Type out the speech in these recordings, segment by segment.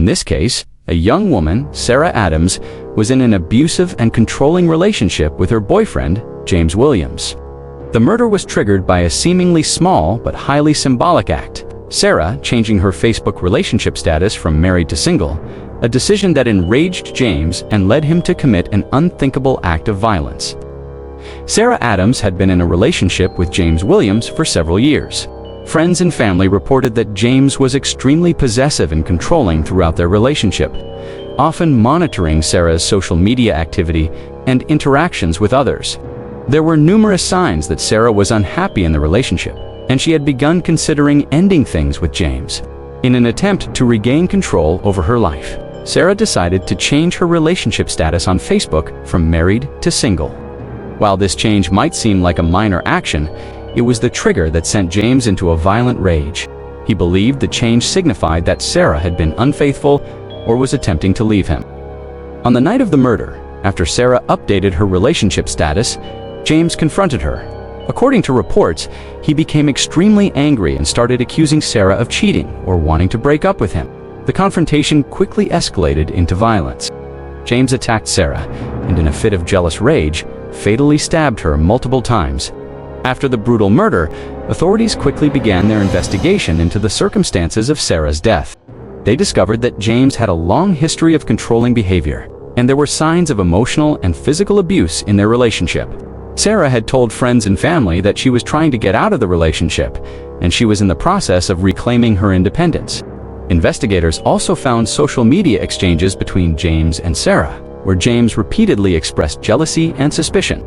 this case, a young woman, Sarah Adams, was in an abusive and controlling relationship with her boyfriend, James Williams. The murder was triggered by a seemingly small but highly symbolic act: Sarah changing her Facebook relationship status from married to single, a decision that enraged James and led him to commit an unthinkable act of violence. Sarah Adams had been in a relationship with James Williams for several years. Friends and family reported that James was extremely possessive and controlling throughout their relationship, often monitoring Sarah's social media activity and interactions with others. There were numerous signs that Sarah was unhappy in the relationship, and she had begun considering ending things with James. In an attempt to regain control over her life, Sarah decided to change her relationship status on Facebook from married to single. While this change might seem like a minor action, it was the trigger that sent James into a violent rage. He believed the change signified that Sarah had been unfaithful or was attempting to leave him. On the night of the murder, after Sarah updated her relationship status, James confronted her. According to reports, he became extremely angry and started accusing Sarah of cheating or wanting to break up with him. The confrontation quickly escalated into violence. James attacked Sarah and, in a fit of jealous rage, fatally stabbed her multiple times. After the brutal murder, authorities quickly began their investigation into the circumstances of Sarah's death. They discovered that James had a long history of controlling behavior, and there were signs of emotional and physical abuse in their relationship. Sarah had told friends and family that she was trying to get out of the relationship, and she was in the process of reclaiming her independence. Investigators also found social media exchanges between James and Sarah, where James repeatedly expressed jealousy and suspicion.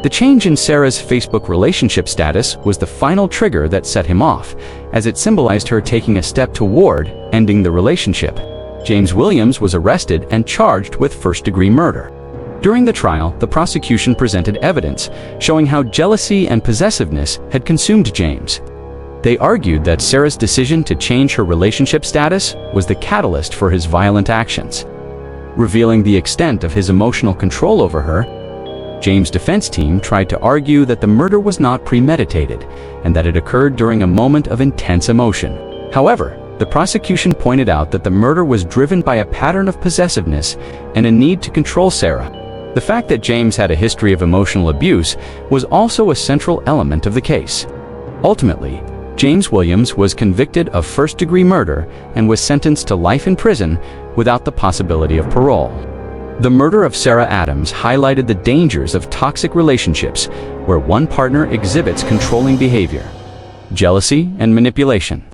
The change in Sarah's Facebook relationship status was the final trigger that set him off, as it symbolized her taking a step toward ending the relationship. James Williams was arrested and charged with first-degree murder. During the trial, the prosecution presented evidence showing how jealousy and possessiveness had consumed James. They argued that Sarah's decision to change her relationship status was the catalyst for his violent actions. Revealing the extent of his emotional control over her, James' defense team tried to argue that the murder was not premeditated and that it occurred during a moment of intense emotion. However, the prosecution pointed out that the murder was driven by a pattern of possessiveness and a need to control Sarah. The fact that James had a history of emotional abuse was also a central element of the case. Ultimately, James Williams was convicted of first-degree murder and was sentenced to life in prison without the possibility of parole. The murder of Sarah Adams highlighted the dangers of toxic relationships where one partner exhibits controlling behavior, jealousy, and manipulation.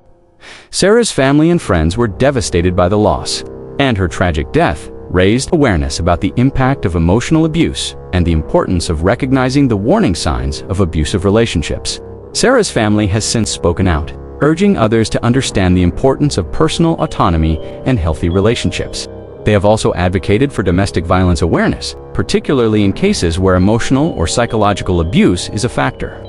Sarah's family and friends were devastated by the loss, and her tragic death raised awareness about the impact of emotional abuse and the importance of recognizing the warning signs of abusive relationships. Sarah's family has since spoken out, urging others to understand the importance of personal autonomy and healthy relationships. They have also advocated for domestic violence awareness, particularly in cases where emotional or psychological abuse is a factor.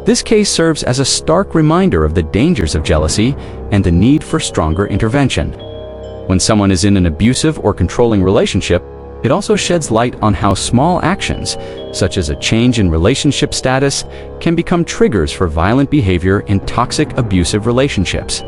This case serves as a stark reminder of the dangers of jealousy and the need for stronger intervention. When someone is in an abusive or controlling relationship, it also sheds light on how small actions, such as a change in relationship status, can become triggers for violent behavior in toxic abusive relationships.